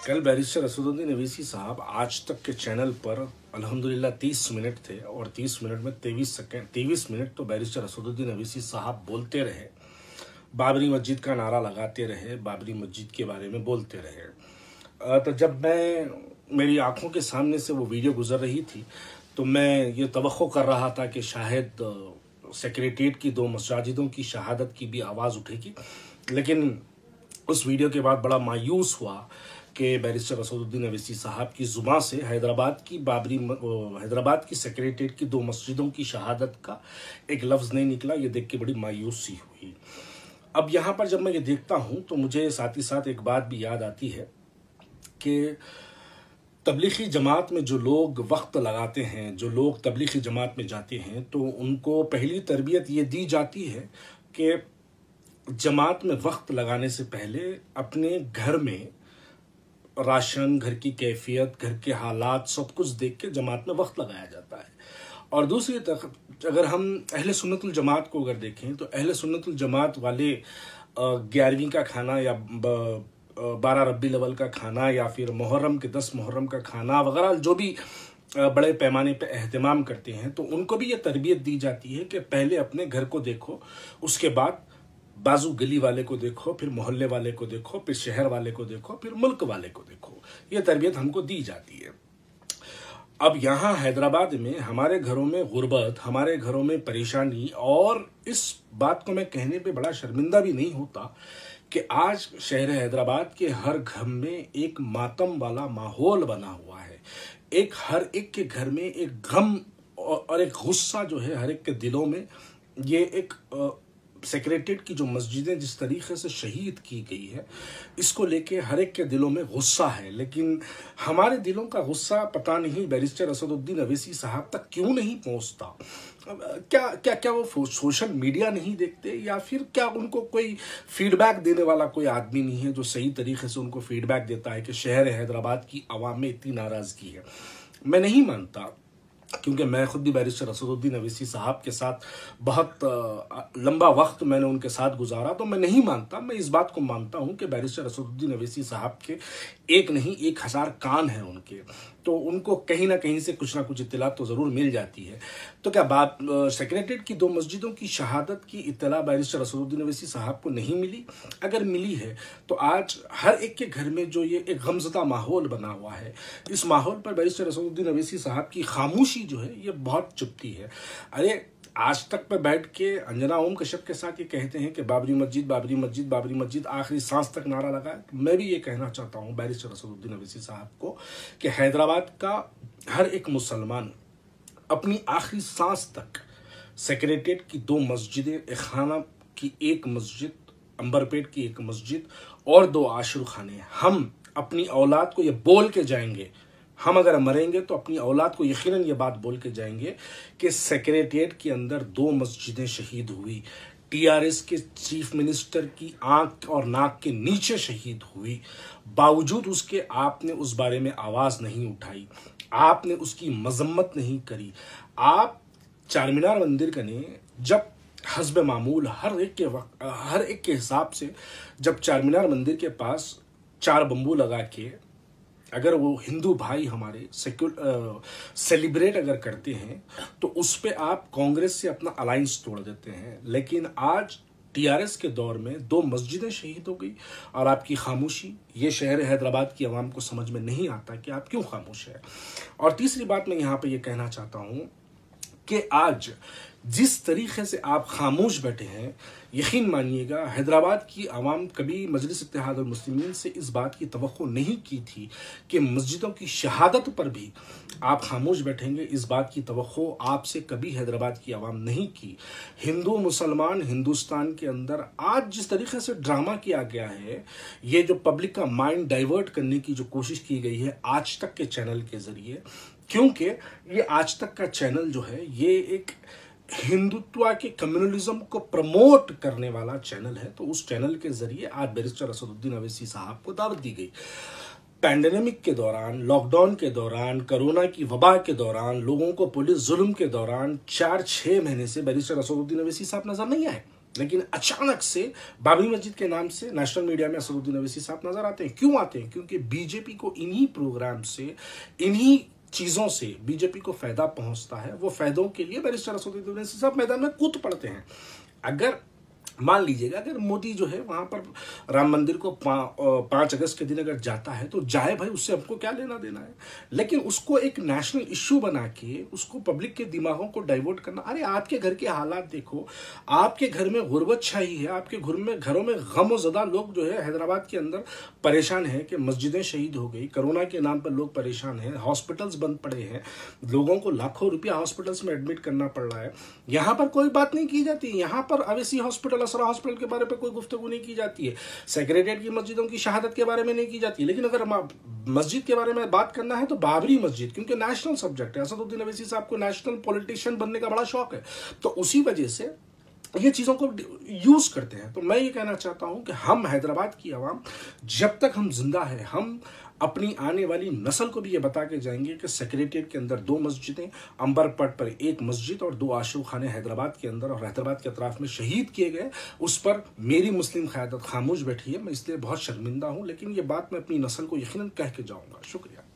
कल बैरिस्टर असदुद्दीन अवैसी साहब आज तक के चैनल पर अल्हम्दुलिल्लाह 30 मिनट थे और 30 मिनट में 23 मिनट तो बैरिस्टर असदुद्दीन अवैसी साहब बोलते रहे, बाबरी मस्जिद का नारा लगाते रहे, बाबरी मस्जिद के बारे में बोलते रहे। तो जब मेरी आंखों के सामने से वो वीडियो गुजर रही थी तो मैं ये तवक्को कर रहा था कि शायद सेक्रेटेरिएट की 2 मसाजिदों की शहादत की भी आवाज़ उठेगी, लेकिन उस वीडियो के बाद बड़ा मायूस हुआ कि बैरिस्टर असदुद्दीन अवैसी साहब की ज़ुबान से हैदराबाद की सेक्रेटेरिएट की 2 मस्जिदों की शहादत का एक लफ्ज़ नहीं निकला। ये देख के बड़ी मायूसी हुई। अब यहाँ पर जब मैं ये देखता हूँ तो मुझे साथ ही साथ एक बात भी याद आती है कि तबलीगी जमात में जो लोग वक्त लगाते हैं, जो लोग तबलीगी जमात में जाते हैं, तो उनको पहली तरबियत ये दी जाती है कि जमात में वक्त लगाने से पहले अपने घर में राशन, घर की कैफियत, घर के हालात सब कुछ देख के जमात में वक्त लगाया जाता है। और दूसरी तरफ अगर हम अहले सुन्नतुल जमात को अगर देखें तो अहले सुन्नतुल जमात वाले 11वीं का खाना या 12 रब्बी लेवल का खाना या फिर मुहर्रम के 10 मुहर्रम का खाना वगैरह जो भी बड़े पैमाने पे एहतमाम करते हैं, तो उनको भी ये तरबियत दी जाती है कि पहले अपने घर को देखो, उसके बाद बाजू गली वाले को देखो, फिर मोहल्ले वाले को देखो, फिर शहर वाले को देखो, फिर मुल्क वाले को देखो। ये तरबियत हमको दी जाती है। अब यहाँ हैदराबाद में हमारे घरों में गुर्बत, हमारे घरों में परेशानी, और इस बात को मैं कहने पे बड़ा शर्मिंदा भी नहीं होता कि आज शहर हैदराबाद के हर घर में एक मातम वाला माहौल बना हुआ है। हर एक के घर में एक गम और एक गुस्सा जो है हर एक के दिलों में। ये एक सेक्रेटेरिएट की जो मस्जिदें जिस तरीके से शहीद की गई है, इसको लेके हर एक के दिलों में गुस्सा है, लेकिन हमारे दिलों का गुस्सा पता नहीं बैरिस्टर असदुद्दीन अवैसी साहब तक क्यों नहीं पहुंचता। क्या वो सोशल मीडिया नहीं देखते, या फिर क्या उनको कोई फीडबैक देने वाला कोई आदमी नहीं है जो सही तरीके से उनको फीडबैक देता है कि शहर हैदराबाद की आवाम में इतनी नाराजगी है। मैं नहीं मानता, क्योंकि मैं खुद भी बैरिस्टर असदुद्दीन अवैसी साहब के साथ बहुत लंबा वक्त मैंने उनके साथ गुजारा, तो मैं नहीं मानता। मैं इस बात को मानता हूं कि बैरिस्टर असदुद्दीन अवैसी साहब के एक नहीं 1000 कान हैं उनके, तो उनको कहीं ना कहीं से कुछ ना कुछ इत्तला तो ज़रूर मिल जाती है। तो क्या बात सेक्रेटेरिएट की 2 मस्जिदों की शहादत की इत्तला बैरिस्टर असदुद्दीन अवैसी साहब को नहीं मिली? अगर मिली है तो आज हर एक के घर में जो ये एक गमज़दा माहौल बना हुआ है, इस माहौल पर बैरिस्टर असदुद्दीन अवैसी साहब की खामोशी जो है ये बहुत चुभती है। अरे आज तक पे बैठ के अंजना ओम कश्यप के साथ ये कहते हैं कि बाबरी मस्जिद, बाबरी मस्जिद, बाबरी मस्जिद, आखिरी सांस तक नारा लगाए। मैं भी ये कहना चाहता हूँ बैरिस्टर असदुद्दीन अवैसी साहब को कि हैदराबाद का हर एक मुसलमान अपनी आखिरी सांस तक सेक्रेटेरिएट की 2 मस्जिदें, एक खाना की 1 मस्जिद, अंबरपेट की 1 मस्जिद और 2 आशुर खाने, हम अपनी औलाद को ये बोल के जाएंगे, हम अगर मरेंगे तो अपनी औलाद को यकीनन ये बात बोल के जाएंगे कि सेक्रेटेरिएट के अंदर 2 मस्जिदें शहीद हुई, टीआरएस के चीफ मिनिस्टर की आंख और नाक के नीचे शहीद हुई, बावजूद उसके आपने उस बारे में आवाज़ नहीं उठाई, आपने उसकी मजम्मत नहीं करी। आप चारमीनार मंदिर का ने जब हस्ब मामूल हर एक के हिसाब से जब चारमीनार मंदिर के पास 4 बम्बू लगा के अगर वो हिंदू भाई हमारे सेलिब्रेट अगर करते हैं तो उस पे आप कांग्रेस से अपना अलायंस तोड़ देते हैं। लेकिन आज टीआरएस के दौर में 2 मस्जिदें शहीद हो गई और आपकी खामोशी, ये शहर हैदराबाद की आवाम को समझ में नहीं आता कि आप क्यों खामोश है। और तीसरी बात मैं यहाँ पे ये कहना चाहता हूँ कि आज जिस तरीके से आप खामोश बैठे हैं, यकीन मानिएगा हैदराबाद की आवाम कभी मजलिस इत्तेहादुल मुस्लिमीन से इस बात की तवक्को नहीं की थी कि मस्जिदों की शहादत पर भी आप खामोश बैठेंगे। इस बात की तवक्को आपसे कभी हैदराबाद की आवाम नहीं की। हिंदू मुसलमान हिंदुस्तान के अंदर आज जिस तरीके से ड्रामा किया गया है, ये जो पब्लिक का माइंड डाइवर्ट करने की जो कोशिश की गई है आज तक के चैनल के जरिए, क्योंकि ये आज तक का चैनल जो है ये एक हिंदुत्व के कम्युनलिज्म को प्रमोट करने वाला चैनल है, तो उस चैनल के जरिए आज बैरिस्टर असदुद्दीन अवैसी साहब को दावत दी गई। पैंडेमिक के दौरान, लॉकडाउन के दौरान, कोरोना की वबा के दौरान, लोगों को पुलिस जुल्म के दौरान 4-6 महीने से बैरिस्टर असदुद्दीन अवैसी साहब नजर नहीं आए। लेकिन अचानक से बाबरी मस्जिद के नाम से नेशनल मीडिया में असदुद्दीन ओवैसी साहब नजर आते हैं। क्यों आते हैं? क्योंकि बीजेपी को इन्हीं प्रोग्राम से, इन्हीं चीजों से बीजेपी को फायदा पहुंचता है। वो फायदों के लिए बैरिस्टर असदुद्दीन ओवैसी साहब मैदान में कूद पड़ते हैं। अगर मान लीजिएगा अगर मोदी जो है वहां पर राम मंदिर को 5 अगस्त के दिन अगर जाता है तो जाए भाई, उससे हमको क्या लेना देना है। लेकिन उसको एक नेशनल इश्यू बना के उसको पब्लिक के दिमागों को डाइवर्ट करना। अरे आपके घर के हालात देखो, आपके घर में गुर्बत छाई है, आपके घरों में गम और ज़दा लोग जो है हैदराबाद के अंदर परेशान है कि मस्जिदें शहीद हो गई, कोरोना के नाम पर लोग परेशान हैं, हॉस्पिटल्स बंद पड़े हैं, लोगों को लाखों रुपया हॉस्पिटल्स में एडमिट करना पड़ रहा है। यहाँ पर कोई बात नहीं की जाती। यहाँ पर अवैसी हॉस्पिटल, असरा हॉस्पिटल के बारे में कोई गुफ्तगू नहीं की जाती है, सेक्रेटेरिएट की मस्जिदों की शहादत के बारे में नहीं की जाती। लेकिन अगर मस्जिद के बारे में बात करना है तो बाबरी मस्जिद, क्योंकि नेशनल सब्जेक्ट है, असदुद्दीन ओवैसी साहब को नेशनल पॉलिटिशियन बनने का बड़ा शौक है, तो उसी वजह से ये चीज़ों को यूज करते हैं। तो मैं ये कहना चाहता हूं कि हम हैदराबाद की आवाम जब तक हम जिंदा है, हम अपनी आने वाली नस्ल को भी ये बता के जाएंगे कि सेक्रेटेरिएट के अंदर 2 मस्जिदें, अंबरपट पर 1 मस्जिद और 2 आशिक खाने हैदराबाद के अंदर और हैदराबाद के अतराफ में शहीद किए गए, उस पर मेरी मुस्लिम क़यादत खामोश बैठी है। मैं इसलिए बहुत शर्मिंदा हूं, लेकिन ये बात मैं अपनी नस्ल को यकीनन कह के जाऊंगा। शुक्रिया।